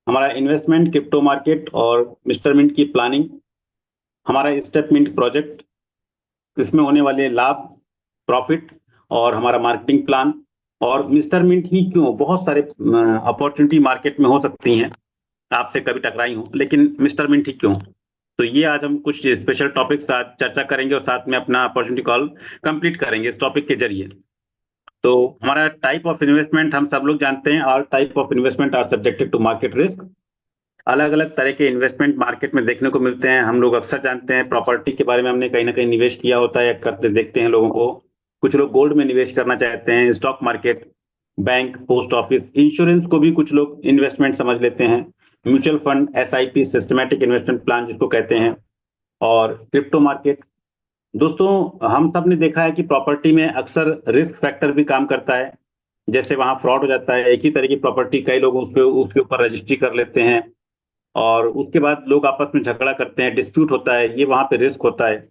हमारा investment, crypto market और mister mint की प्लानिंग, हमारा स्टेप मिंट प्रोजेक्ट, इसमें होने वाले लाभ, प्रॉफिट और हमारा मार्केटिंग प्लान। और मिस्टर मिंट ही क्यों, बहुत सारे अपॉर्चुनिटी मार्केट में हो सकती हैं, आपसे कभी टकराई हो, लेकिन मिस्टर मिंट ही क्यों? तो ये आज हम कुछ स्पेशल टॉपिक साथ चर्चा करेंगे और साथ में अपना अपॉर्चुनिटी कॉल कंप्लीट करेंगे इस टॉपिक के जरिए। तो हमारा टाइप ऑफ इन्वेस्टमेंट हम सब लोग जानते हैं, और type of investment are subjected to market risk. अलग अलग तरह के इन्वेस्टमेंट मार्केट में देखने को मिलते हैं। हम लोग अक्सर जानते हैं प्रॉपर्टी के बारे में, हमने कहीं ना कहीं निवेश किया होता है या करते देखते हैं लोगों को। कुछ लोग गोल्ड में निवेश करना चाहते हैं, stock market, bank, post office, insurance को भी कुछ लोग इन्वेस्टमेंट समझ लेते हैं, mutual fund, SIP, systematic investment plan जिसको कहते हैं, और क्रिप्टो मार्केट। दोस्तों, हम सब ने देखा है कि प्रॉपर्टी में अक्सर रिस्क फैक्टर भी काम करता है। जैसे वहां फ्रॉड हो जाता है, एक ही तरह की प्रॉपर्टी कई लोग उस पे उसके ऊपर रजिस्ट्री कर लेते हैं, और उसके बाद लोग आपस में झगड़ा करते हैं, डिस्प्यूट होता है, ये वहां पे रिस्क होता है।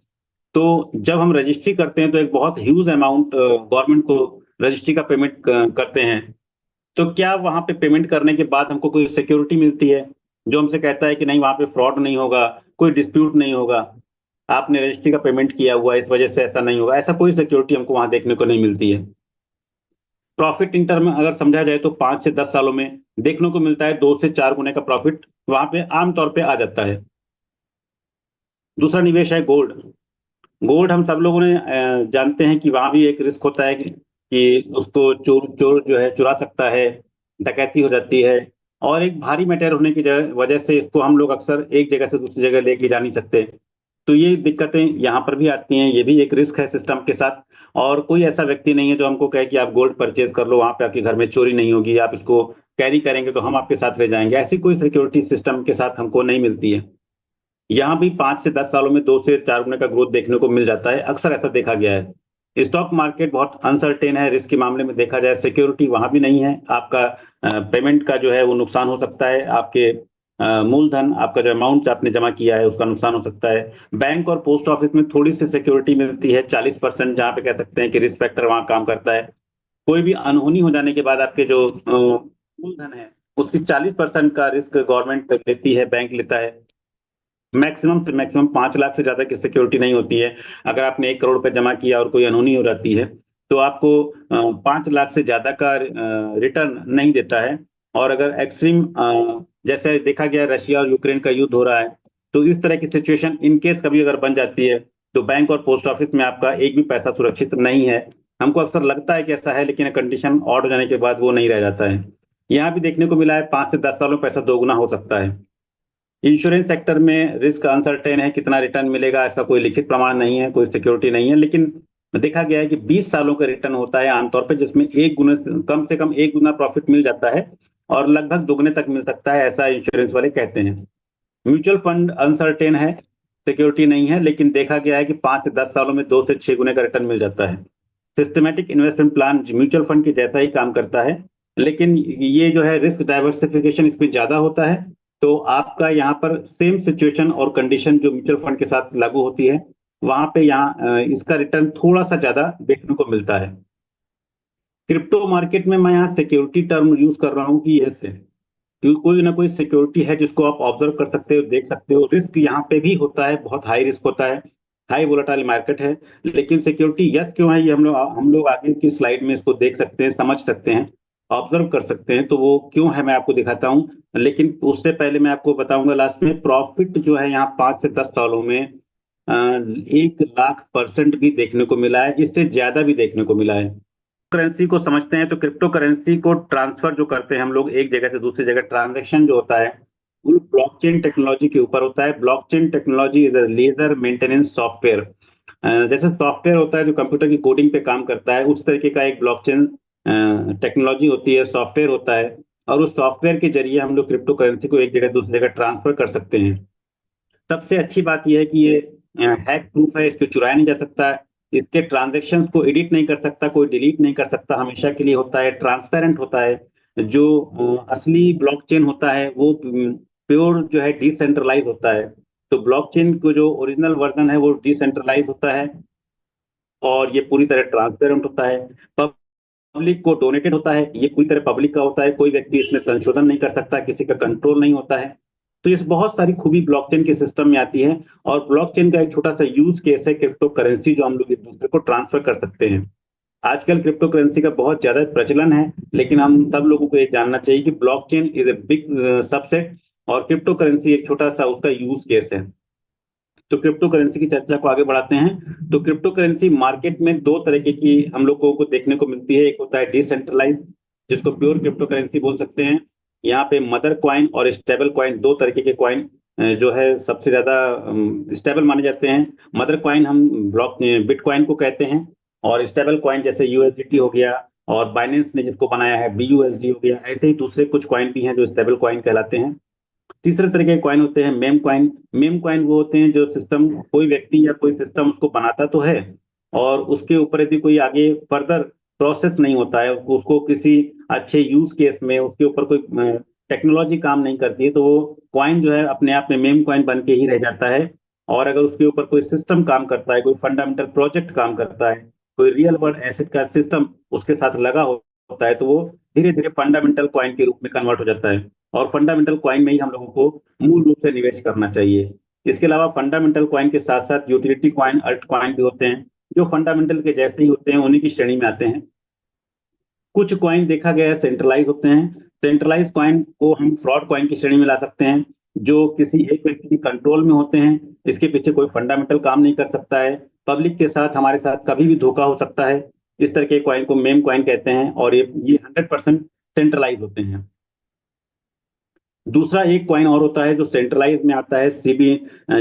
तो जब हम रजिस्ट्री करते हैं तो एक बहुत ह्यूज अमाउंट गवर्नमेंट को रजिस्ट्री का पेमेंट करते हैं। तो क्या वहां पे पेमेंट करने के बाद हमको कोई सिक्योरिटी मिलती है जो हमसे कहता है कि नहीं, वहां पे फ्रॉड नहीं होगा, कोई डिस्प्यूट नहीं होगा, आपने रजिस्ट्री का पेमेंट किया हुआ है, इस वजह से ऐसा नहीं होगा? ऐसा कोई सिक्योरिटी हमको वहां देखने को नहीं मिलती है। प्रॉफिट इन टर्म में अगर समझा जाए तो 5 से 10 सालों में देखने को मिलता है 2 से 4 गुने का प्रॉफिट वहां पे आमतौर पे आ जाता है। दूसरा निवेश है गोल्ड। गोल्ड हम सब लोगों ने जानते हैं कि वहां भी एक रिस्क होता है कि उसको चोर चोर जो है चुरा सकता है, डकैती हो जाती है, और एक भारी मटेरियल होने की वजह से इसको हम लोग अक्सर एक जगह से दूसरी जगह लेके जा नहीं सकते। तो ये दिक्कतें यहाँ पर भी आती हैं, ये भी एक रिस्क है सिस्टम के साथ। और कोई ऐसा व्यक्ति नहीं है जो हमको कहे कि आप गोल्ड परचेज कर लो, वहां पे आपके घर में चोरी नहीं होगी, आप इसको कैरी करेंगे तो हम आपके साथ ले जाएंगे, ऐसी कोई सिक्योरिटी सिस्टम के साथ हमको नहीं मिलती है। यहाँ भी 5 से 10 सालों में 2 से 4 गुने का ग्रोथ देखने को मिल जाता है, अक्सर ऐसा देखा गया है। स्टॉक मार्केट बहुत अनसर्टेन है, रिस्क के मामले में देखा जाए सिक्योरिटी वहां भी नहीं है। आपका पेमेंट का जो है वो नुकसान हो सकता है, आपके मूलधन, आपका जो अमाउंट आपने जमा किया है उसका नुकसान हो सकता है। बैंक और पोस्ट ऑफिस में थोड़ी सी सिक्योरिटी मिलती है, 40%, जहाँ पे कह सकते हैं कि रिस्क फैक्टर वहां काम करता है। कोई भी अनहोनी हो जाने के बाद आपके जो मूलधन है उसकी 40% का रिस्क गवर्नमेंट लेती है, बैंक लेता है। मैक्सिमम से मैक्सिमम 5 लाख से ज्यादा की सिक्योरिटी नहीं होती है। अगर आपने 1 करोड़ रुपए जमा किया और कोई अनहोनी हो जाती है तो आपको 5 लाख से ज्यादा का रिटर्न नहीं देता है। और अगर एक्सट्रीम जैसे देखा गया रशिया और यूक्रेन का युद्ध हो रहा है, तो इस तरह की सिचुएशन इन केस कभी अगर बन जाती है तो बैंक और पोस्ट ऑफिस में आपका एक भी पैसा सुरक्षित नहीं है। हमको अक्सर लगता है कि ऐसा है, लेकिन कंडीशन ऑड हो जाने के बाद वो नहीं रह जाता है। यहाँ भी देखने को मिला है 5 से 10 सालों में पैसा दोगुना हो सकता है। इंश्योरेंस सेक्टर में रिस्क अनसर्टेन है, कितना रिटर्न मिलेगा इसका कोई लिखित प्रमाण नहीं है, कोई सिक्योरिटी नहीं है, लेकिन देखा गया है कि 20 सालों का रिटर्न होता है आमतौर पर, जिसमें एक गुना, कम से कम 1 गुना प्रॉफिट मिल जाता है, और लगभग दोगुने तक मिल सकता है, ऐसा इंश्योरेंस वाले कहते हैं। म्यूचुअल फंड अनसर्टेन है, सिक्योरिटी नहीं है, लेकिन देखा गया है कि 5 से 10 सालों में 2 से 6 गुने का रिटर्न मिल जाता है। Systematic investment plan mutual fund की जैसा ही काम करता है, लेकिन ये जो है रिस्क डाइवर्सिफिकेशन इसमें ज्यादा होता है। तो आपका यहाँ पर सेम सिचुएशन और कंडीशन जो म्यूचुअल फंड के साथ लागू होती है, वहां पे यहाँ इसका रिटर्न थोड़ा सा ज्यादा देखने को मिलता है। क्रिप्टो मार्केट में मैं यहाँ सिक्योरिटी टर्म यूज कर रहा हूँ कि यस है, क्योंकि कोई ना कोई सिक्योरिटी है जिसको आप ऑब्जर्व कर सकते हो, देख सकते हो। रिस्क यहाँ पे भी होता है, बहुत हाई रिस्क होता है, हाई वोलेटाइल मार्केट है, लेकिन सिक्योरिटी यस क्यों है, ये हम लोग आगे की स्लाइड में इसको देख सकते हैं, समझ सकते हैं, ऑब्जर्व कर सकते हैं। तो वो क्यों है मैं आपको दिखाता हूँ, लेकिन उससे पहले मैं आपको बताऊंगा लास्ट में प्रॉफिट जो है यहाँ 5 से 10 सालों में 1 लाख% भी देखने को मिला है, इससे ज्यादा भी देखने को मिला है। करेंसी को समझते हैं तो क्रिप्टो करेंसी को ट्रांसफर जो करते हैं हम लोग एक जगह से दूसरी जगह, ट्रांजैक्शन जो होता है वो ब्लॉकचेन टेक्नोलॉजी के ऊपर होता है। Blockchain technology is a ledger maintenance software. जैसे सॉफ्टवेयर होता है जो कंप्यूटर की कोडिंग पे काम करता है, उस तरीके का एक ब्लॉकचेन टेक्नोलॉजी होती है, सॉफ्टवेयर होता है। और उस सॉफ्टवेयर के जरिए हम लोग क्रिप्टो करेंसी को एक जगह दूसरी जगह ट्रांसफर कर सकते हैं। सबसे अच्छी बात यह है कि ये हैक प्रूफ है, इसको चुराया नहीं जा सकता है, इसके ट्रांजेक्शन को एडिट नहीं कर सकता, कोई डिलीट नहीं कर सकता, हमेशा के लिए होता है, ट्रांसपेरेंट होता है। जो असली ब्लॉकचेन होता है वो प्योर जो है डिसेंट्रलाइज होता है। तो ब्लॉकचेन को जो ओरिजिनल वर्जन है वो डिसेंट्रलाइज होता है, और ये पूरी तरह ट्रांसपेरेंट होता है। पब्लिक को डोनेटेड होता है, ये पूरी तरह पब्लिक का होता है, कोई व्यक्ति इसमें संशोधन नहीं कर सकता, किसी का कंट्रोल नहीं होता है। तो इस बहुत सारी खूबी ब्लॉकचेन के सिस्टम में आती है। और ब्लॉकचेन का एक छोटा सा यूज केस है क्रिप्टो करेंसी, जो हम लोग एक दूसरे को ट्रांसफर कर सकते हैं। आजकल क्रिप्टो करेंसी का बहुत ज्यादा प्रचलन है, लेकिन हम सब लोगों को ये जानना चाहिए कि blockchain is a big subset और क्रिप्टो करेंसी एक छोटा सा उसका यूज केस है। तो क्रिप्टो करेंसी की चर्चा को आगे बढ़ाते हैं। तो क्रिप्टो करेंसी मार्केट में दो तरीके की हम लोगों को देखने को मिलती है। एक होता है डिसेंट्रलाइज, जिसको प्योर क्रिप्टो करेंसी बोल सकते हैं। यहाँ पे मदर कॉइन और स्टेबल कॉइन, दो तरीके के कॉइन जो है सबसे ज्यादा स्टेबल माने जाते हैं। मदर कॉइन हम ब्लॉक बिटकॉइन को कहते हैं, और स्टेबल कॉइन जैसे यूएसडीटी हो गया, और बाइनेंस ने जिसको बनाया है बीयूएसडी हो गया, ऐसे ही दूसरे कुछ कॉइन भी हैं जो स्टेबल कॉइन कहलाते हैं। तीसरे तरीके के कॉइन होते हैं मेम कॉइन। मेम कॉइन वो होते हैं जो सिस्टम, कोई व्यक्ति या कोई सिस्टम उसको बनाता तो है, और उसके ऊपर यदि कोई आगे फर्दर प्रोसेस नहीं होता है, उसको किसी अच्छे यूज केस में उसके ऊपर कोई टेक्नोलॉजी काम नहीं करती है, तो वो कॉइन जो है अपने आप में मेम कॉइन बन के ही रह जाता है। और अगर उसके ऊपर कोई सिस्टम काम करता है, कोई फंडामेंटल प्रोजेक्ट काम करता है, कोई रियल वर्ल्ड एसेट का सिस्टम उसके साथ लगा होता है, तो वो धीरे धीरे फंडामेंटल कॉइन के रूप में कन्वर्ट हो जाता है। और फंडामेंटल कॉइन में ही हम लोगों को मूल रूप से निवेश करना चाहिए। इसके अलावा फंडामेंटल कॉइन के साथ साथ यूटिलिटी कॉइन, अल्ट कॉइन भी होते हैं, जो फंडामेंटल के जैसे ही होते हैं, उन्हीं की श्रेणी में आते हैं। कुछ कॉइन देखा गया है सेंट्रलाइज होते हैं। सेंट्रलाइज कॉइन को हम फ्रॉड कॉइन की श्रेणी में ला सकते हैं, जो किसी एक व्यक्ति के कंट्रोल में होते हैं। इसके पीछे कोई फंडामेंटल काम नहीं कर सकता है, पब्लिक के साथ हमारे साथ कभी भी धोखा हो सकता है। इस तरह के कॉइन को मेम कॉइन कहते हैं, और ये 100% सेंट्रलाइज होते हैं। दूसरा एक कॉइन और होता है जो सेंट्रलाइज में आता है,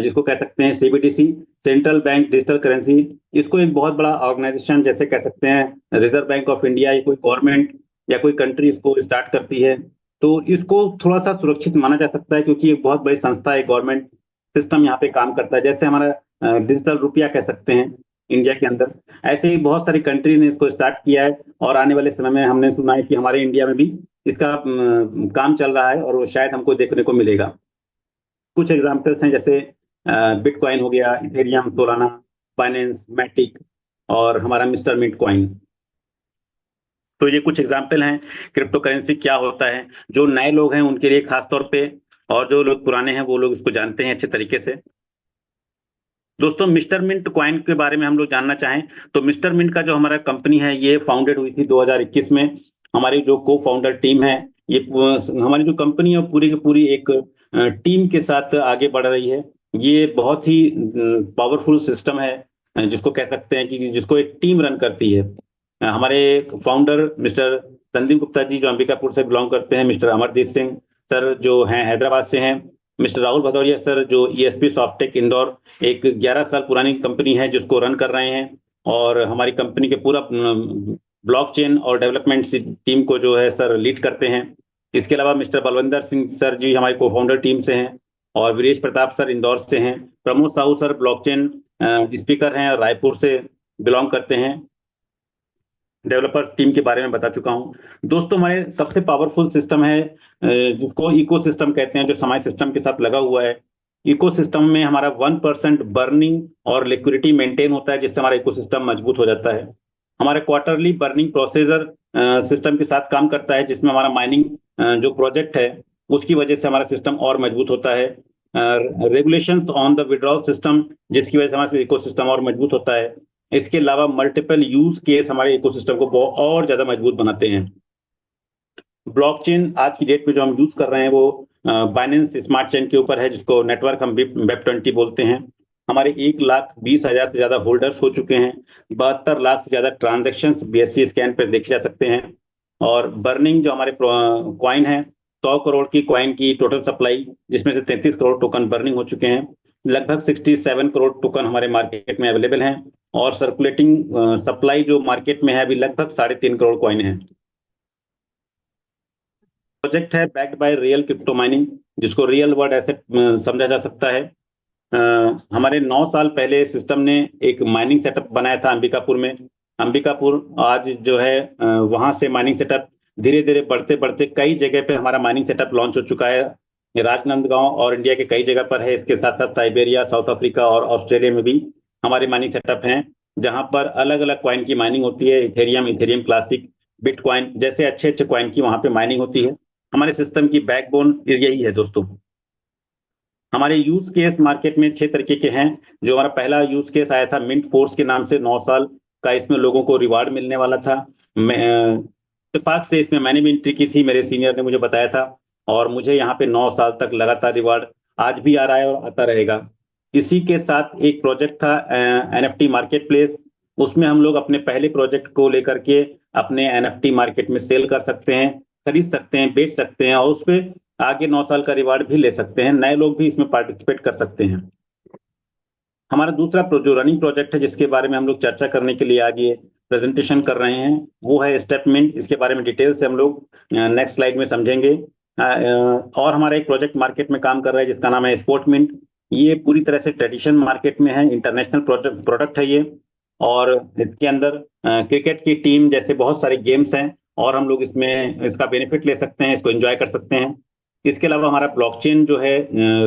जिसको कह सकते हैं CBDC, central bank digital currency. इसको एक बहुत बड़ा ऑर्गेनाइजेशन जैसे कह सकते हैं रिजर्व बैंक ऑफ इंडिया, या कोई गवर्नमेंट या कोई कंट्री इसको स्टार्ट करती है, तो इसको थोड़ा सा सुरक्षित माना जा सकता है, क्योंकि एक बहुत बड़ी संस्था है, गवर्नमेंट सिस्टम यहाँ पे काम करता है। जैसे हमारा डिजिटल रुपया कह सकते हैं इंडिया के अंदर, ऐसे ही बहुत सारी कंट्री ने इसको स्टार्ट किया है, और आने वाले समय में हमने सुना है कि हमारे इंडिया में भी इसका काम चल रहा है, और वो शायद हमको देखने को मिलेगा। कुछ एग्जांपल्स हैं, जैसे बिटकॉइन हो गया, इथेरियम, सोलाना, बाइनेंस, मैटिक, और हमारा मिस्टर मिंट कॉइन। तो ये कुछ एग्जांपल हैं क्रिप्टो करेंसी क्या होता है, जो नए लोग हैं उनके लिए खास तौर पे, और जो लोग पुराने हैं वो लोग इसको जानते हैं अच्छे तरीके से। दोस्तों, मिस्टर मिंट कॉइन के बारे में हम लोग जानना चाहें तो मिस्टर मिंट का जो हमारा कंपनी है, ये फाउंडेड हुई थी 2021 में। हमारी जो को फाउंडर टीम है, ये हमारी जो कंपनी है पूरी की पूरी एक टीम के साथ आगे बढ़ रही है। ये बहुत ही पावरफुल सिस्टम है, जिसको कह सकते हैं कि जिसको एक टीम रन करती है। हमारे फाउंडर मिस्टर संदीप गुप्ता जी जो अंबिकापुर से बिलोंग करते हैं, मिस्टर अमरदीप सिंह सर जो हैं हैदराबाद से हैं, मिस्टर राहुल भदौरिया सर जो ईएसपी सॉफ्टेक इंदौर, एक 11 साल पुरानी कंपनी है जिसको रन कर रहे हैं, और हमारी कंपनी के पूरा ब्लॉकचेन और डेवलपमेंट टीम को जो है सर लीड करते हैं। इसके अलावा मिस्टर बलविंदर सिंह सर जी हमारे को फाउंडर टीम से हैं, और वीरेश प्रताप सर इंदौर से हैं। Pramod Sahu sir blockchain speaker हैं, रायपुर से बिलोंग करते हैं। डेवलपर टीम के बारे में बता चुका हूं। दोस्तों, हमारे सबसे पावरफुल सिस्टम है जिसको इकोसिस्टम कहते हैं, जो समाज सिस्टम के साथ लगा हुआ है। इकोसिस्टम में हमारा 1% बर्निंग और लिक्विडिटी मेंटेन होता है, जिससे हमारा इकोसिस्टम मजबूत हो जाता है। हमारे क्वार्टरली बर्निंग प्रोसीजर सिस्टम के साथ काम करता है, जिसमें हमारा माइनिंग जो प्रोजेक्ट है उसकी वजह से हमारा सिस्टम और मजबूत होता है। Regulations on the withdrawal system, जिसकी वजह से हमारा इकोसिस्टम और मजबूत होता है। इसके अलावा मल्टीपल यूज केस हमारे इकोसिस्टम को और ज्यादा मजबूत बनाते हैं। ब्लॉकचेन आज की डेट में जो हम यूज कर रहे हैं वो बाइनेंस स्मार्ट चेन के ऊपर है, जिसको नेटवर्क हम वेब20 बोलते हैं। हमारे 1,20,000 से ज्यादा होल्डर्स हो चुके हैं। 72 लाख से ज्यादा ट्रांजेक्शन BSC स्कैन पर देखे जा सकते हैं। और बर्निंग जो हमारे कॉइन है, 100 करोड़ की कॉइन की टोटल सप्लाई, जिसमें से 33 करोड़ टोकन बर्निंग हो चुके हैं। लगभग 67 करोड़ टोकन हमारे मार्केट में अवेलेबल हैं, और सर्कुलेटिंग सप्लाई जो मार्केट में है अभी लगभग 3.5 करोड़ कॉइन है। प्रोजेक्ट है backed by real crypto mining, जिसको रियल वर्ल्ड एसेट समझा जा सकता है। हमारे 9 साल पहले सिस्टम ने एक माइनिंग सेटअप बनाया था अंबिकापुर में। अंबिकापुर आज जो है वहां से माइनिंग सेटअप धीरे धीरे बढ़ते बढ़ते कई जगह पे हमारा माइनिंग सेटअप लॉन्च हो चुका है। राजनांदगांव और इंडिया के कई जगह पर है। इसके साथ साथ साइबेरिया, साउथ अफ्रीका और ऑस्ट्रेलिया में भी हमारे माइनिंग सेटअप हैं, जहां पर अलग अलग कॉइन की माइनिंग होती है। इथेरियम, इथेरियम क्लासिक, बिटकॉइन जैसे अच्छे अच्छे कॉइन की वहां पे माइनिंग होती है। हमारे सिस्टम की बैकबोन यही है दोस्तों। हमारे यूज केस मार्केट में 6 तरीके के हैं। जो हमारा पहला यूज केस आया था मिंट फोर्स के नाम से, 9 साल का इसमें लोगों को रिवार्ड मिलने वाला था। इत्तेफाक से इसमें मैंने भी एंट्री की थी, मेरे सीनियर ने मुझे बताया था, और मुझे यहाँ पे 9 साल तक लगातार रिवार्ड आज भी आ रहा है और आता रहेगा। इसी के साथ एक प्रोजेक्ट था एनएफटी मार्केट प्लेस। उसमें हम लोग अपने पहले प्रोजेक्ट को लेकर के अपने एनएफटी मार्केट में सेल कर सकते हैं, खरीद सकते हैं, बेच सकते हैं, और उस पर आगे 9 साल का रिवार्ड भी ले सकते हैं। नए लोग भी इसमें पार्टिसिपेट कर सकते हैं। हमारा दूसरा जो रनिंग प्रोजेक्ट है जिसके बारे में हम लोग चर्चा करने के लिए आगे प्रेजेंटेशन कर रहे हैं, वो है स्टेटमेंट। इसके बारे में डिटेल से हम लोग नेक्स्ट स्लाइड में समझेंगे। और हमारा एक प्रोजेक्ट मार्केट में काम कर रहा है जिसका नाम है स्पोर्टमिंट। ये पूरी तरह से ट्रेडिशन मार्केट में है, इंटरनेशनल प्रोडक्ट है ये, और इसके अंदर क्रिकेट की टीम जैसे बहुत सारे गेम्स हैं, और हम लोग इसमें इसका बेनिफिट ले सकते हैं, इसको एंजॉय कर सकते हैं। इसके अलावा हमारा ब्लॉकचेन जो है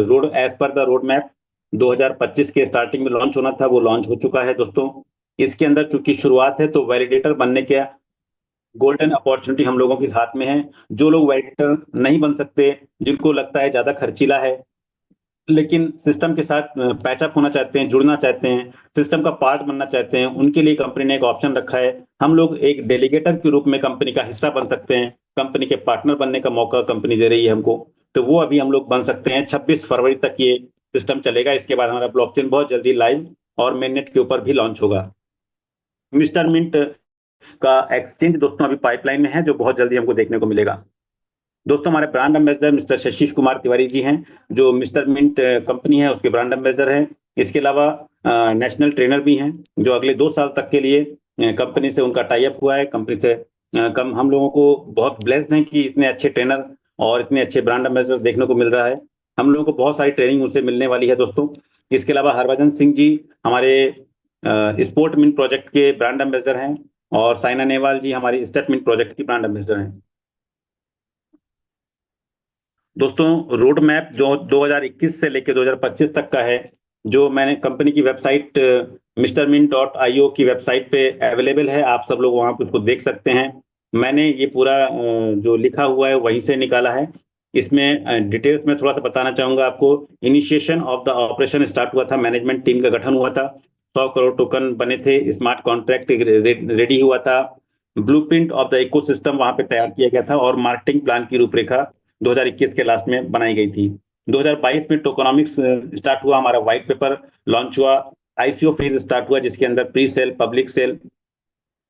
road as per the road map 2025 के स्टार्टिंग में लॉन्च होना था, वो लॉन्च हो चुका है दोस्तों। इसके अंदर चूंकि शुरुआत है तो वैलिडेटर बनने के गोल्डन अपॉर्चुनिटी हम लोगों के हाथ में है। जो लोग वैलिडेटर नहीं बन सकते, जिनको लगता है ज्यादा खर्चीला है, लेकिन सिस्टम के साथ पैचअप होना चाहते हैं, जुड़ना चाहते हैं, सिस्टम का पार्ट बनना चाहते हैं, उनके लिए कंपनी ने एक ऑप्शन रखा है। हम लोग एक डेलीगेटर के रूप में कंपनी का हिस्सा बन सकते हैं, कंपनी के पार्टनर बनने का मौका कंपनी दे रही है हमको। तो वो अभी हम लोग बन सकते हैं। 26 फरवरी तक ये सिस्टम चलेगा। इसके बाद हमारा ब्लॉकचेन बहुत जल्दी लाइव और मेननेट के ऊपर भी लॉन्च होगा। मिस्टर मिंट का एक्सचेंज दोस्तों अभी पाइपलाइन में है, जो बहुत जल्दी हमको देखने को मिलेगा। दोस्तों हमारे brand ambassador mister Shashish Kumar Tiwari ji हैं, जो मिस्टर मिंट कंपनी है उसके ब्रांड एम्बेसडर हैं। इसके अलावा नेशनल ट्रेनर भी हैं, जो अगले 2 साल तक के लिए कंपनी से उनका टाई अप हुआ है। कंपनी से कम हम लोगों को बहुत ब्लेस्ड हैं कि इतने अच्छे ट्रेनर और इतने अच्छे ब्रांड एम्बेसडर देखने को मिल रहा है। हम लोगों को बहुत सारी ट्रेनिंग उनसे मिलने वाली है दोस्तों। इसके अलावा हरभजन सिंह जी हमारे स्पोर्ट मिंट प्रोजेक्ट के ब्रांड एम्बेसडर हैं, और साइना नेहवाल जी हमारी स्टेटमेंट प्रोजेक्ट की ब्रांड एम्बेसडर हैं। दोस्तों रोड मैप जो 2021 से लेकर 2025 तक का है, जो मैंने कंपनी की वेबसाइट mrmint.io की वेबसाइट पे अवेलेबल है, आप सब लोग वहां पे उसको देख सकते हैं। मैंने ये पूरा जो लिखा हुआ है वहीं से निकाला है। इसमें डिटेल्स में थोड़ा सा बताना चाहूंगा आपको। Initiation of the operation start हुआ था, मैनेजमेंट टीम का गठन हुआ था, 100 करोड़ टोकन बने थे, स्मार्ट कॉन्ट्रैक्ट रेडी हुआ था, ब्लूप्रिंट ऑफ द इकोसिस्टम वहां पे तैयार किया गया था, और मार्केटिंग प्लान की रूपरेखा 2021 के लास्ट में बनाई गई थी। 2022 में टोकोनॉमिक्स स्टार्ट हुआ, हमारा व्हाइट पेपर लॉन्च हुआ, आईसीओ फेज स्टार्ट हुआ जिसके अंदर pre sale, public sale,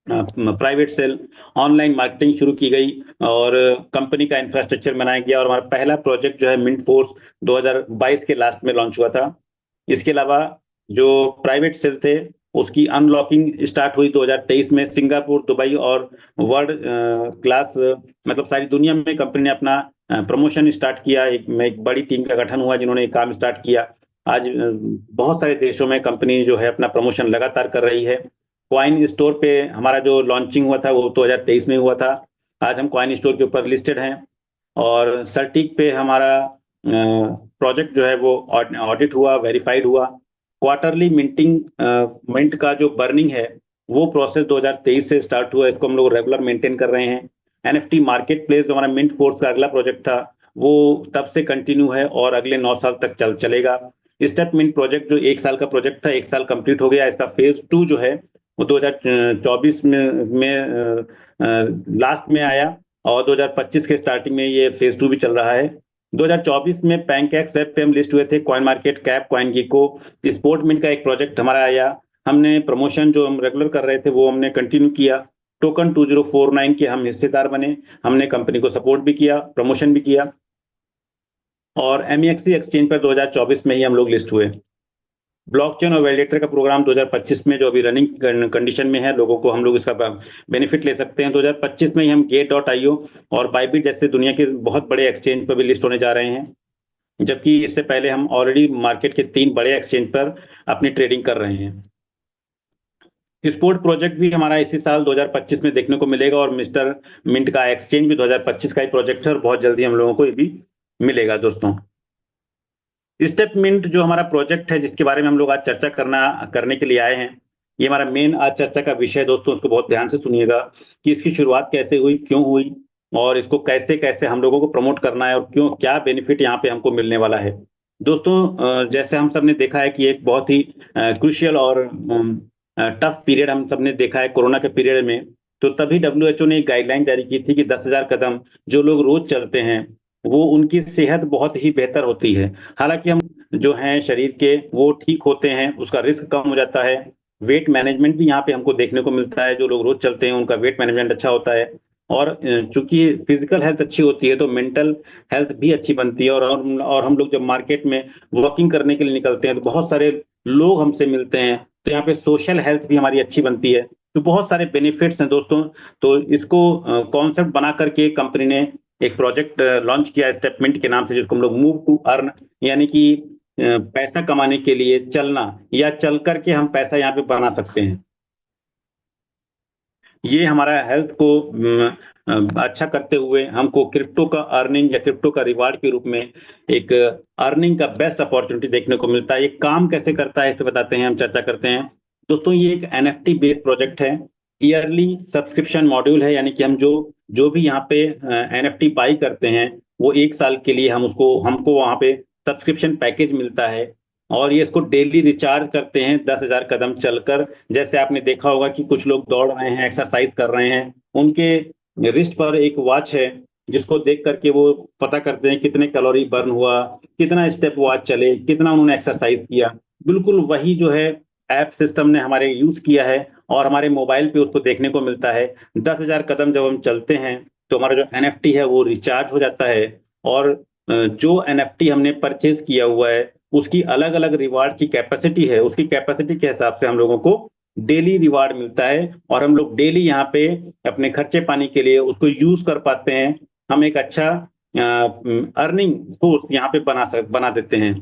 private sale, online marketing शुरू की गई, और कंपनी का इंफ्रास्ट्रक्चर बनाया गया, और हमारा पहला प्रोजेक्ट जो है मिंट फोर्स 2022 के लास्ट में लॉन्च हुआ था। इसके अलावा जो प्राइवेट सेल थे उसकी अनलॉकिंग स्टार्ट हुई 2023 में। सिंगापुर, दुबई और वर्ल्ड क्लास मतलब सारी दुनिया में कंपनी ने अपना प्रमोशन स्टार्ट किया। एक बड़ी टीम का गठन हुआ जिन्होंने काम स्टार्ट किया। आज बहुत सारे देशों में कंपनी जो है अपना प्रमोशन लगातार कर रही है। क्वाइन स्टोर पे हमारा जो लॉन्चिंग हुआ था वो 2023 में हुआ था। आज हम क्वाइन स्टोर के ऊपर लिस्टेड हैं, और सर्टिक पे हमारा प्रोजेक्ट जो है वो ऑडिट हुआ, वेरीफाइड हुआ। क्वार्टरली मिंट का जो बर्निंग है वो प्रोसेस 2023 से स्टार्ट हुआ, इसको हम लोग रेगुलर मेंटेन कर रहे हैं। एनएफटी मार्केट प्लेस जो हमारा मिंट फोर्स का अगला प्रोजेक्ट था वो तब से कंटिन्यू है और अगले 9 साल तक चलेगा। स्टेप मिंट प्रोजेक्ट जो 1 साल का प्रोजेक्ट था, 1 साल कंप्लीट हो गया। इसका फेज 2 जो है वो 2024 में लास्ट में आया, और 2025 के स्टार्टिंग में ये फेज 2 भी चल रहा है। 2024 में पैनकेक्स वेब पे हम लिस्ट हुए थे, coin market cap, coin gecko. Sport mint का एक प्रोजेक्ट हमारा आया, हमने प्रमोशन जो हम रेगुलर कर रहे थे वो हमने कंटिन्यू किया। टोकन 2049 के हम हिस्सेदार बने, हमने कंपनी को सपोर्ट भी किया, प्रमोशन भी किया, और एमईएक्सी एक्सचेंज पर 2024 में ही हम लोग लिस्ट हुए। ब्लॉकचेन और वैलिडेटर का प्रोग्राम 2025 में जो अभी रनिंग कंडीशन में है, लोगों को हम लोग इसका बेनिफिट ले सकते हैं। 2025 में ही हम गेट.io और बाइबिट जैसे दुनिया के बहुत बड़े एक्सचेंज पर भी लिस्ट होने जा रहे हैं, जबकि इससे पहले हम ऑलरेडी मार्केट के 3 बड़े एक्सचेंज पर अपनी ट्रेडिंग कर रहे हैं। स्पोर्ट प्रोजेक्ट भी हमारा इसी साल 2025 में देखने को मिलेगा, और मिस्टर मिंट का एक्सचेंज भी 2025 का ही प्रोजेक्ट है, और बहुत जल्दी हम लोगों को ये भी मिलेगा दोस्तों। स्टेप मिंट जो हमारा प्रोजेक्ट है जिसके बारे में हम लोग आज चर्चा करने के लिए आए हैं, ये हमारा मेन आज चर्चा का विषय है दोस्तों, उसको बहुत ध्यान से सुनिएगा कि इसकी शुरुआत कैसे हुई, क्यों हुई और इसको कैसे कैसे हम लोगों को प्रमोट करना है और क्यों, क्या बेनिफिट यहाँ पे हमको मिलने वाला है। दोस्तों जैसे हम सब ने देखा है कि एक बहुत ही क्रुशियल और टफ पीरियड हम सब ने देखा है कोरोना के पीरियड में। तो तभी WHO ने एक गाइडलाइन जारी की थी कि 10,000 कदम जो लोग रोज चलते हैं वो उनकी सेहत बहुत ही बेहतर होती है। हालांकि हम जो हैं शरीर के वो ठीक होते हैं, उसका रिस्क कम हो जाता है। वेट मैनेजमेंट भी यहाँ पे हमको देखने को मिलता है, जो लोग रोज चलते हैं उनका वेट मैनेजमेंट अच्छा होता है। और चूंकि फिजिकल हेल्थ अच्छी होती है तो मेंटल हेल्थ भी अच्छी बनती है। और हम लोग जब मार्केट में वॉकिंग करने के लिए निकलते हैं तो बहुत सारे लोग हमसे मिलते हैं, तो यहाँ पे सोशल हेल्थ भी हमारी अच्छी बनती है। तो बहुत सारे बेनिफिट्स हैं दोस्तों। तो इसको कॉन्सेप्ट बना करके कंपनी ने एक प्रोजेक्ट लॉन्च किया स्टेपमेंट के नाम से, जिसको हम लोग मूव टू अर्न, यानी कि पैसा कमाने के लिए चलना या चल करके हम पैसा यहाँ पे बना सकते हैं। ये हमारा हेल्थ को अच्छा करते हुए हमको क्रिप्टो का अर्निंग या क्रिप्टो का रिवार्ड के रूप में एक अर्निंग का बेस्ट अपॉर्चुनिटी देखने को मिलता है। ये काम कैसे करता है इसे बताते हैं, हम चर्चा करते हैं। दोस्तों ये एक NFT बेस्ड प्रोजेक्ट है, ईयरली सब्सक्रिप्शन मॉड्यूल है, यानी कि हम जो जो भी यहाँ पे NFT बाई करते हैं वो 1 साल के लिए हमको वहाँ पे सब्सक्रिप्शन पैकेज मिलता है। और ये इसको डेली रिचार्ज करते हैं 10,000 कदम चलकर। जैसे आपने देखा होगा कि कुछ लोग दौड़ रहे हैं, एक्सरसाइज कर रहे हैं, उनके रिस्ट पर एक वॉच है जिसको देख करके वो पता करते हैं कितने कैलोरी बर्न हुआ, कितना स्टेप वो आज चले, कितना उन्होंने एक्सरसाइज किया। बिल्कुल वही जो है ऐप सिस्टम ने हमारे यूज किया है और हमारे मोबाइल पे उसको देखने को मिलता है। 10,000 कदम जब हम चलते हैं तो हमारा जो NFT है वो रिचार्ज हो जाता है। और जो NFT हमने परचेज किया हुआ है उसकी अलग अलग रिवार्ड की कैपेसिटी है, उसकी कैपेसिटी के हिसाब से हम लोगों को डेली रिवार्ड मिलता है और हम लोग डेली यहाँ पे अपने खर्चे पानी के लिए उसको यूज कर पाते हैं। हम एक अच्छा अर्निंग सोर्स यहाँ पे बना देते हैं।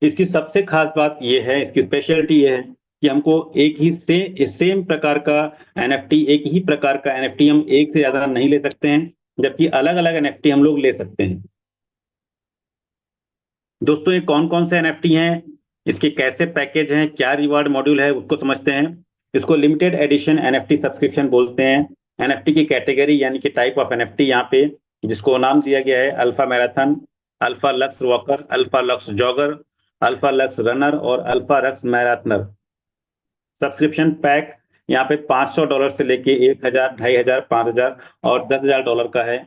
इसकी सबसे खास बात ये है, इसकी स्पेशलिटी ये है कि हमको एक ही सेम प्रकार का NFT, एक ही प्रकार का NFT हम एक से ज्यादा नहीं ले सकते हैं, जबकि अलग अलग NFT हम लोग ले सकते हैं। दोस्तों ये कौन कौन से NFT हैं, इसके कैसे पैकेज हैं, क्या रिवार्ड मॉड्यूल है, उसको समझते हैं। इसको लिमिटेड एडिशन NFT सब्सक्रिप्शन बोलते हैं। NFT की कैटेगरी यानी कि टाइप ऑफ NFT यहाँ पे जिसको नाम दिया गया है alpha marathon, alpha lux walker, alpha lux jogger, alpha lux runner और alpha lux marathoner. Subscription pack यहाँ पे $500 से लेके 1,000, 2,500, 5,000 और $10,000 का है।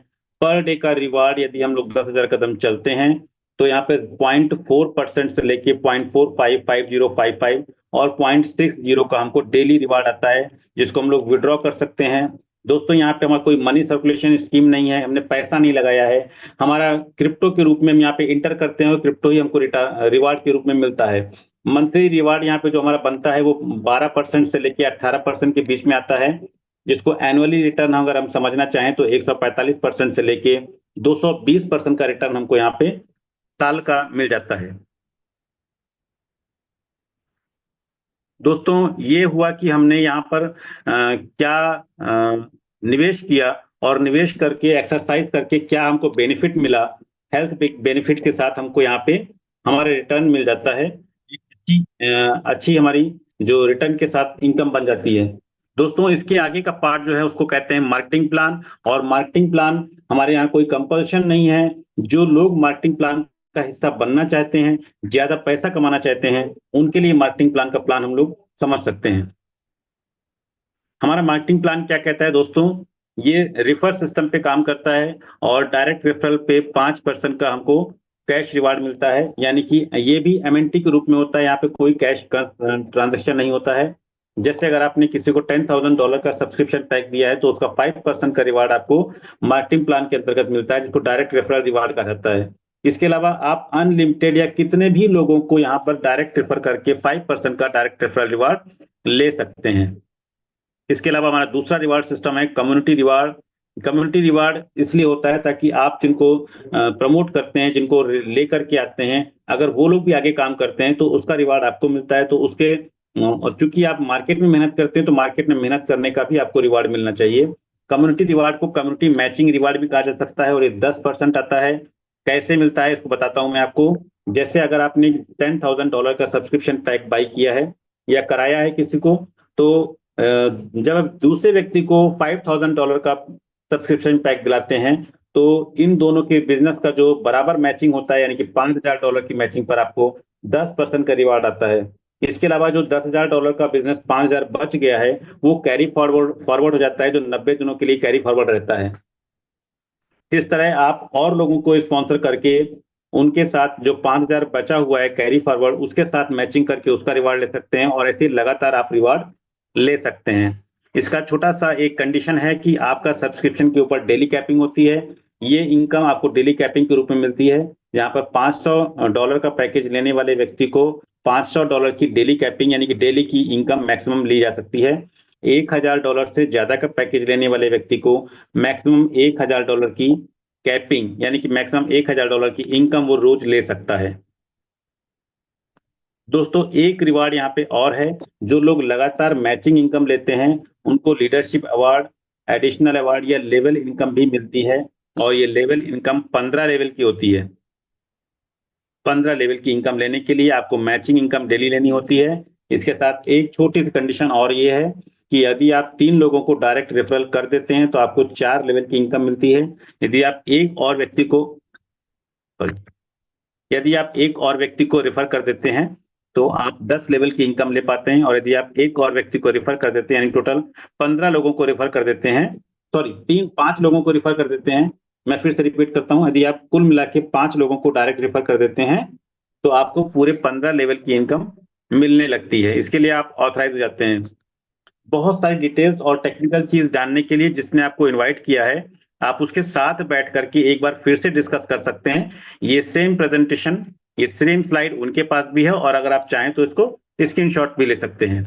पर डे का रिवार्ड यदि हम लोग 10,000 कदम चलते हैं तो यहाँ पे 0.4% से लेके 0.455055 और 0.60 का हमको डेली रिवार्ड आता है, जिसको हम लोग विड्रॉ कर सकते हैं। दोस्तों यहाँ पे हमारा कोई मनी सर्कुलेशन स्कीम नहीं है, हमने पैसा नहीं लगाया है। हमारा क्रिप्टो के रूप में हम यहाँ पे इंटर करते हैं और क्रिप्टो ही हमको रिवार्ड के रूप में मिलता है। मंथली रिवार्ड यहाँ पे जो हमारा बनता है वो 12% से लेके 18% के बीच में आता है, जिसको एनुअली रिटर्न अगर हम समझना चाहें तो 145% से लेके 220% का रिटर्न हमको यहाँ पे साल का मिल जाता है। दोस्तों ये हुआ कि हमने यहाँ पर क्या निवेश किया और निवेश करके एक्सरसाइज करके क्या हमको बेनिफिट मिला। हेल्थ बेनिफिट के साथ हमको यहाँ पे हमारे रिटर्न मिल जाता है। अच्छी हमारी जो रिटर्न के साथ इनकम बन जाती है। दोस्तों इसके आगे का पार्ट जो है उसको कहते हैं मार्केटिंग प्लान। और मार्केटिंग प्लान हमारे यहाँ कोई कंपल्शन नहीं है। जो लोग मार्केटिंग प्लान का हिस्सा बनना चाहते हैं, ज्यादा पैसा कमाना चाहते हैं, उनके लिए मार्केटिंग प्लान का प्लान हम लोग समझ सकते हैं। हमारा मार्केटिंग प्लान क्या कहता है दोस्तों, ये रेफर सिस्टम पे काम करता है और डायरेक्ट रेफरल पे 5% का हमको कैश रिवार्ड मिलता है। यानी कि ये भी MNT के रूप में होता है, यहाँ पे कोई कैश का ट्रांजेक्शन नहीं होता है। जैसे अगर आपने किसी को $10,000 का सब्सक्रिप्शन पैक दिया है तो उसका 5% का रिवार्ड आपको मार्केटिंग प्लान के अंतर्गत मिलता है, जिसको डायरेक्ट रेफरल रिवार्ड कहा जाता है। इसके अलावा आप अनलिमिटेड या कितने भी लोगों को यहाँ पर डायरेक्ट रेफर करके 5% का डायरेक्ट रेफरल रिवार्ड ले सकते हैं। इसके अलावा हमारा दूसरा रिवार्ड सिस्टम है कम्युनिटी रिवार्ड। कम्युनिटी रिवार्ड इसलिए होता है ताकि आप जिनको प्रमोट करते हैं, जिनको लेकर के आते हैं, अगर वो लोग भी आगे काम करते हैं तो उसका रिवार्ड आपको मिलता है। तो उसके और चूंकि आप मार्केट में मेहनत करते हैं तो मार्केट में मेहनत करने का भी आपको रिवार्ड मिलना चाहिए। कम्युनिटी रिवार्ड को कम्युनिटी मैचिंग रिवार्ड भी कहा जा सकता है और ये 10% आता है। कैसे मिलता है इसको बताता हूं मैं आपको। जैसे अगर आपने $10,000 का सब्सक्रिप्शन पैक बाई किया है या कराया है किसी को, तो जब दूसरे व्यक्ति को $5,000 का सब्सक्रिप्शन पैक दिलाते हैं, तो इन दोनों के बिजनेस का जो बराबर मैचिंग होता है, यानी कि $5,000 की मैचिंग पर आपको 10% का रिवार्ड आता है। इसके अलावा जो $10,000 का बिजनेस 5,000 बच गया है, वो कैरी फॉरवर्ड हो जाता है, जो 90 दिनों के लिए कैरी फॉरवर्ड रहता है। इस तरह आप और लोगों को स्पॉन्सर करके उनके साथ जो 5,000 बचा हुआ है कैरी फॉरवर्ड, उसके साथ मैचिंग करके उसका रिवार्ड ले सकते हैं, और ऐसे लगातार आप रिवार्ड ले सकते हैं। इसका छोटा सा एक कंडीशन है कि आपका सब्सक्रिप्शन के ऊपर डेली कैपिंग होती है। ये इनकम आपको डेली कैपिंग के रूप में मिलती है, जहां पर $500 का पैकेज लेने वाले व्यक्ति को $500 की डेली कैपिंग यानी कि डेली की इनकम मैक्सिमम ली जा सकती है। $1,000 से ज्यादा का पैकेज लेने वाले व्यक्ति को मैक्सिमम $1,000 की कैपिंग यानी कि मैक्सिमम $1,000 की इनकम वो रोज ले सकता है। दोस्तों, एक रिवार्ड यहाँ पे और है, जो लोग लगातार मैचिंग इनकम लेते हैं उनको लीडरशिप अवार्ड, एडिशनल अवार्ड या लेवल इनकम भी मिलती है, और ये लेवल इनकम 15 लेवल की होती है। 15 लेवल की इनकम लेने के लिए आपको मैचिंग इनकम डेली लेनी होती है। इसके साथ एक छोटी सी कंडीशन और ये है कि यदि आप 3 लोगों को डायरेक्ट रेफरल कर देते हैं तो आपको 4 लेवल की इनकम मिलती है। यदि आप एक और व्यक्ति को रेफर कर देते हैं तो आप 10 लेवल की इनकम ले पाते हैं, और यदि आप एक और व्यक्ति को रेफर कर देते हैं यानी टोटल 15 लोगों को रेफर कर देते हैं, सॉरी 5 लोगों को रेफर कर देते हैं। मैं फिर से रिपीट करता हूं, यदि आप कुल मिला के 5 लोगों को डायरेक्ट रेफर कर देते हैं तो आपको पूरे 15 लेवल की इनकम मिलने लगती है। इसके लिए आप ऑथराइज हो जाते हैं। बहुत सारी डिटेल्स और टेक्निकल चीज जानने के लिए जिसने आपको इनवाइट किया है, आप उसके साथ बैठ करके एक बार फिर से डिस्कस कर सकते हैं। ये सेम प्रेजेंटेशन, ये सेम स्लाइड उनके पास भी है, और अगर आप चाहें तो इसको स्क्रीनशॉट भी ले सकते हैं।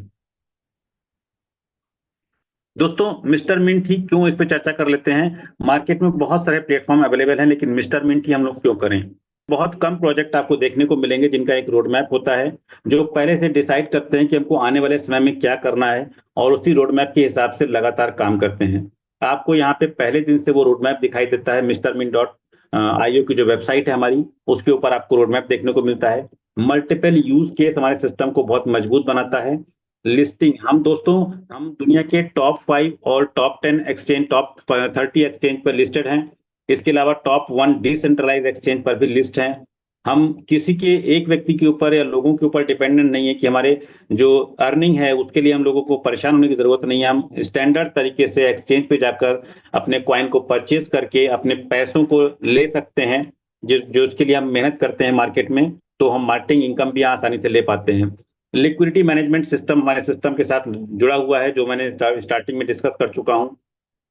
दोस्तों, मिस्टर मिंट ही क्यों, इस पे चर्चा कर लेते हैं। मार्केट में बहुत सारे प्लेटफॉर्म अवेलेबल हैं, लेकिन मिस्टर मिंट ही हम लोग क्यों करें। बहुत कम प्रोजेक्ट आपको देखने को मिलेंगे जिनका एक रोड मैप होता है, जो पहले से डिसाइड करते हैं कि हमको आने वाले समय में क्या करना है, और उसी रोड मैप के हिसाब से लगातार काम करते हैं। आपको यहाँ पे पहले दिन से वो रोड मैप दिखाई देता है। Mrmin.io की जो वेबसाइट है हमारी, उसके ऊपर आपको रोड मैप देखने को मिलता है। मल्टीपल यूज केस हमारे सिस्टम को बहुत मजबूत बनाता है। लिस्टिंग, हम दुनिया के टॉप 5 और टॉप 10 एक्सचेंज, टॉप 30 एक्सचेंज पर लिस्टेड हैं। इसके अलावा टॉप 1 डिसेंट्रलाइज एक्सचेंज पर भी लिस्ट हैं। हम किसी के एक व्यक्ति के ऊपर या लोगों के ऊपर डिपेंडेंट नहीं है कि हमारे जो अर्निंग है उसके लिए हम लोगों को परेशान होने की जरूरत नहीं है। हम स्टैंडर्ड तरीके से एक्सचेंज पे जाकर अपने कॉइन को परचेज करके अपने पैसों को ले सकते हैं, जो उसके लिए हम मेहनत करते हैं मार्केट में, तो हम मार्केटिंग इनकम भी आसानी से ले पाते हैं। लिक्विडिटी मैनेजमेंट सिस्टम हमारे सिस्टम के साथ जुड़ा हुआ है, जो मैंने स्टार्टिंग में डिस्कस कर चुका हूँ।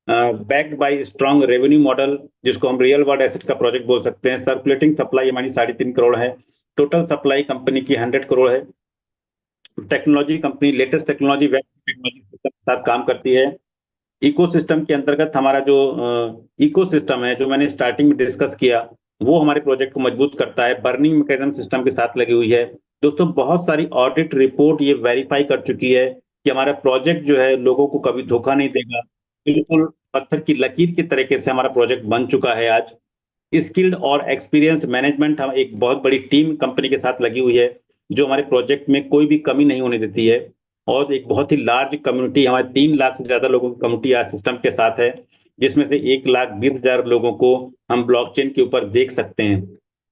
Backed by strong revenue model, जिसको हम रियल वर्ल्ड एसेट का प्रोजेक्ट बोल सकते हैं। सर्कुलेटिंग सप्लाई हमारी 3.5 करोड़ है। टोटल सप्लाई कंपनी की 100 करोड़ है। Technology company latest technology, web technology system के साथ काम करती है। इकोसिस्टम के अंतर्गत हमारा जो इकोसिस्टम है, जो मैंने स्टार्टिंग में डिस्कस किया, वो हमारे प्रोजेक्ट को मजबूत करता है। बर्निंग मैकेनिज्म सिस्टम के साथ लगी हुई है। दोस्तों, बहुत सारी ऑडिट रिपोर्ट ये वेरीफाई कर चुकी है कि हमारा प्रोजेक्ट जो है लोगों को कभी धोखा नहीं देगा। बिल्कुल पत्थर की लकीर के तरीके से हमारा प्रोजेक्ट बन चुका है आज। स्किल्ड और एक्सपीरियंस्ड मैनेजमेंट, हम एक बहुत बड़ी टीम कंपनी के साथ लगी हुई है, जो हमारे प्रोजेक्ट में कोई भी कमी नहीं होने देती है। और एक बहुत ही लार्ज कम्युनिटी, हमारे 3 लाख से ज्यादा लोगों की कम्युनिटी आज सिस्टम के साथ है, जिसमें से 1,20,000 लोगों को हम ब्लॉकचेन के ऊपर देख सकते हैं।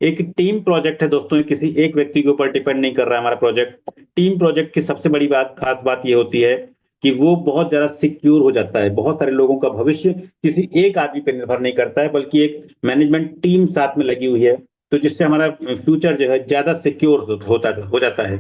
एक टीम प्रोजेक्ट है दोस्तों, किसी एक व्यक्ति के ऊपर डिपेंड नहीं कर रहा है हमारा प्रोजेक्ट। टीम प्रोजेक्ट की सबसे बड़ी खास बात ये होती है कि वो बहुत ज्यादा सिक्योर हो जाता है। बहुत सारे लोगों का भविष्य किसी एक आदमी पर निर्भर नहीं करता है, बल्कि एक मैनेजमेंट टीम साथ में लगी हुई है, तो जिससे हमारा फ्यूचर जो है ज्यादा सिक्योर हो जाता है।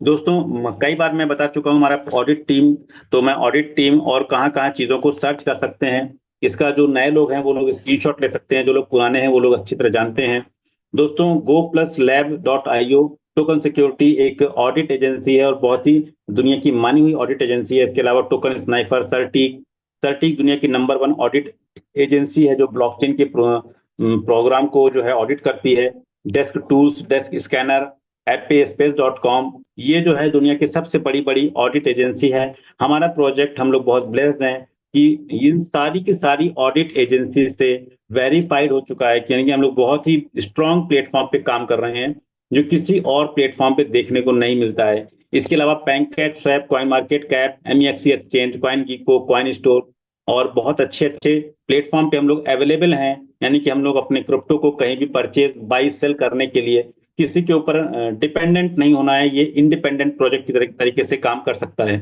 दोस्तों, कई बार मैं बता चुका हूं हमारा ऑडिट टीम, तो मैं ऑडिट टीम और कहाँ कहाँ चीजों को सर्च कर सकते हैं, इसका जो नए लोग हैं वो लोग स्क्रीनशॉट ले सकते हैं, जो लोग पुराने हैं वो लोग अच्छी तरह जानते हैं। दोस्तों, GoPlusLab.io टोकन सिक्योरिटी एक ऑडिट एजेंसी है, और बहुत ही दुनिया की मानी हुई ऑडिट एजेंसी है। इसके अलावा टोकन स्नाइपर, सर्टिक दुनिया की नंबर 1 ऑडिट एजेंसी है, जो ब्लॉकचेन के प्रोग्राम को जो है ऑडिट करती है। Desk tools, desk scanner, appspace.com, ये जो है दुनिया की सबसे बड़ी ऑडिट एजेंसी है। हमारा प्रोजेक्ट, हम लोग बहुत ब्लेस्ड हैं कि इन सारी की सारी ऑडिट एजेंसी से वेरीफाइड हो चुका है, यानी कि हम लोग बहुत ही स्ट्रॉन्ग प्लेटफॉर्म पे काम कर रहे हैं। जो किसी और प्लेटफॉर्म पे देखने को नहीं मिलता है। इसके अलावा pancake, swap, coin market cap, MEXC exchange, coin gecko, coin store और बहुत अच्छे अच्छे प्लेटफॉर्म पे हम लोग अवेलेबल हैं। यानी कि हम लोग अपने क्रिप्टो को कहीं भी परचेज बाई सेल करने के लिए किसी के ऊपर डिपेंडेंट नहीं होना है। ये इंडिपेंडेंट प्रोजेक्ट की तरीके से काम कर सकता है।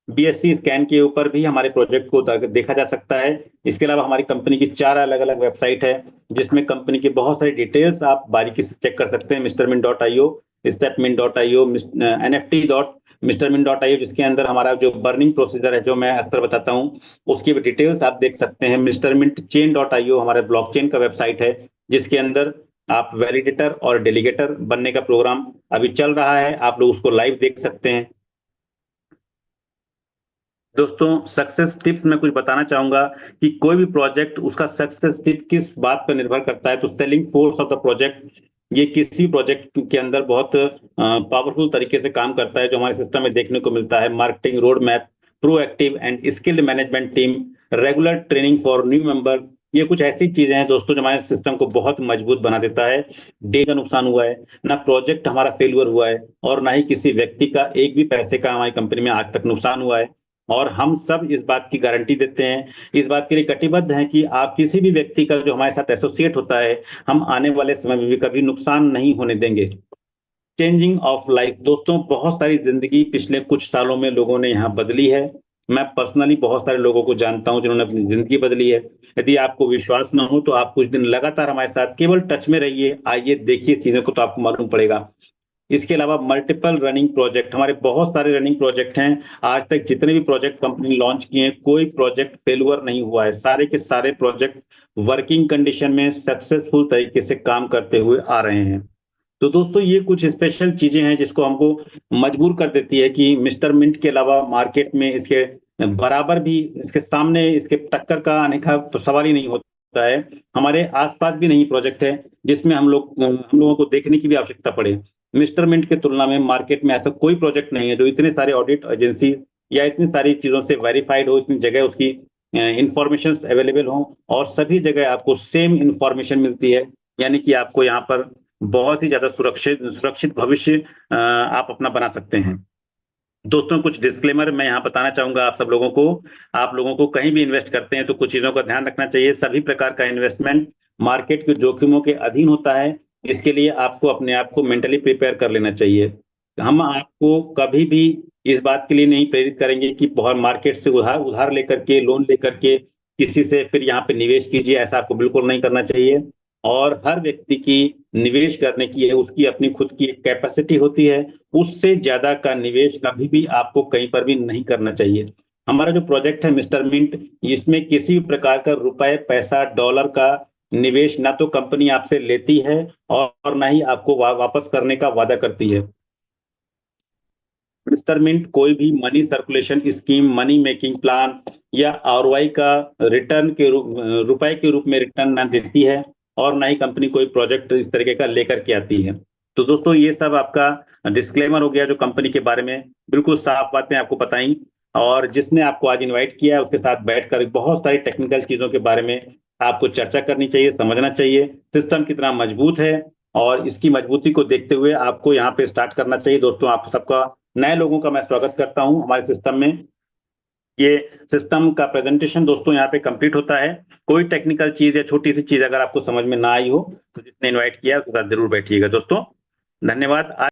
BSC स्कैन के ऊपर भी हमारे प्रोजेक्ट को देखा जा सकता है। इसके अलावा हमारी कंपनी की 4 अलग अलग वेबसाइट है, जिसमें कंपनी की बहुत सारी डिटेल्स आप बारीकी से चेक कर सकते हैं। mrmint.io, stepmint.io, nft.mrmint.io, जिसके अंदर हमारा जो बर्निंग प्रोसीजर है, जो मैं अक्सर बताता हूँ, उसकी भी डिटेल्स आप देख सकते हैं। mrmintchain.io हमारा ब्लॉकचेन का वेबसाइट है, जिसके अंदर आप वैलिडेटर और डेलीगेटर बनने का प्रोग्राम अभी चल रहा है, आप लोग उसको लाइव देख सकते हैं। दोस्तों, सक्सेस टिप्स में कुछ बताना चाहूंगा कि कोई भी प्रोजेक्ट, उसका सक्सेस टिप किस बात पर निर्भर करता है। तो selling force of the project, ये किसी प्रोजेक्ट के अंदर बहुत पावरफुल तरीके से काम करता है, जो हमारे सिस्टम में देखने को मिलता है। Marketing road map, proactive and skilled management team, regular training for new member, ये कुछ ऐसी चीजें हैं दोस्तों जो हमारे सिस्टम को बहुत मजबूत बना देता है। डे का नुकसान हुआ है ना, प्रोजेक्ट हमारा फेलियर हुआ है, और ना ही किसी व्यक्ति का एक भी पैसे का हमारी कंपनी में आज तक नुकसान हुआ है। और हम सब इस बात की गारंटी देते हैं, इस बात के लिए कटिबद्ध हैं कि आप किसी भी व्यक्ति का जो हमारे साथ एसोसिएट होता है, हम आने वाले समय में भी कभी नुकसान नहीं होने देंगे। चेंजिंग ऑफ लाइफ, दोस्तों बहुत सारी जिंदगी पिछले कुछ सालों में लोगों ने यहाँ बदली है। मैं पर्सनली बहुत सारे लोगों को जानता हूं जिन्होंने अपनी जिंदगी बदली है। यदि आपको विश्वास ना हो तो आप कुछ दिन लगातार हमारे साथ केवल टच में रहिए, आइए देखिए चीजों को, तो आपको मालूम पड़ेगा। इसके अलावा मल्टीपल रनिंग प्रोजेक्ट, हमारे बहुत सारे रनिंग प्रोजेक्ट हैं। आज तक जितने भी प्रोजेक्ट कंपनी लॉन्च किए हैं, कोई प्रोजेक्ट फेलुअर नहीं हुआ है। सारे के सारे प्रोजेक्ट वर्किंग कंडीशन में सक्सेसफुल तरीके से काम करते हुए आ रहे हैं। तो दोस्तों, ये कुछ स्पेशल चीजें हैं जिसको हमको मजबूर कर देती है कि मिस्टर मिंट के अलावा मार्केट में इसके बराबर भी, इसके सामने, इसके टक्कर का आने का तो सवाल ही नहीं होता है। हमारे आसपास भी नहीं प्रोजेक्ट है जिसमें हम लोगों को देखने की भी आवश्यकता पड़े। मिस्टर मिंट के तुलना में मार्केट में ऐसा कोई प्रोजेक्ट नहीं है जो इतने सारे ऑडिट एजेंसी या इतनी सारी चीजों से वेरीफाइड हो, इतनी जगह उसकी इंफॉर्मेशन अवेलेबल हो, और सभी जगह आपको सेम इंफॉर्मेशन मिलती है। यानी कि आपको यहाँ पर बहुत ही ज्यादा सुरक्षित भविष्य आप अपना बना सकते हैं। दोस्तों, कुछ डिस्क्लेमर मैं यहाँ बताना चाहूंगा आप सब लोगों को। आप लोगों को कहीं भी इन्वेस्ट करते हैं तो कुछ चीजों का ध्यान रखना चाहिए। सभी प्रकार का इन्वेस्टमेंट मार्केट के जोखिमों के अधीन होता है। इसके लिए आपको अपने आप को मेंटली प्रिपेयर कर लेना चाहिए। हम आपको कभी भी इस बात के लिए नहीं प्रेरित करेंगे कि बहुत मार्केट से उधार लेकर के, लोन लेकर के किसी से फिर यहाँ पे निवेश कीजिए, ऐसा आपको बिल्कुल नहीं करना चाहिए। और हर व्यक्ति की निवेश करने की है, उसकी अपनी खुद की एक कैपेसिटी होती है, उससे ज्यादा का निवेश कभी भी आपको कहीं पर भी नहीं करना चाहिए। हमारा जो प्रोजेक्ट है मिस्टर मिंट, इसमें किसी भी प्रकार का रुपए, पैसा, डॉलर का निवेश ना तो कंपनी आपसे लेती है और ना ही आपको वापस करने का वादा करती है। मिस्टर मिंट कोई भी money circulation scheme, money making plan या ROI का रिटर्न के रुपए के रूप में रिटर्न ना देती है, और ना ही कंपनी कोई प्रोजेक्ट इस तरीके का लेकर के आती है। तो दोस्तों, ये सब आपका डिस्क्लेमर हो गया, जो कंपनी के बारे में बिल्कुल साफ बातें आपको बताई। और जिसने आपको आज इनवाइट किया, उसके साथ बैठकर बहुत सारी टेक्निकल चीजों के बारे में आपको चर्चा करनी चाहिए, समझना चाहिए सिस्टम कितना मजबूत है, और इसकी मजबूती को देखते हुए आपको यहाँ पे स्टार्ट करना चाहिए। दोस्तों, आप सबका, नए लोगों का मैं स्वागत करता हूँ हमारे सिस्टम में। ये सिस्टम का प्रेजेंटेशन दोस्तों यहाँ पे कंप्लीट होता है। कोई टेक्निकल चीज या छोटी सी चीज अगर आपको समझ में ना आई हो तो जिसने इनवाइट किया उसके साथ जरूर बैठिएगा। दोस्तों, धन्यवाद।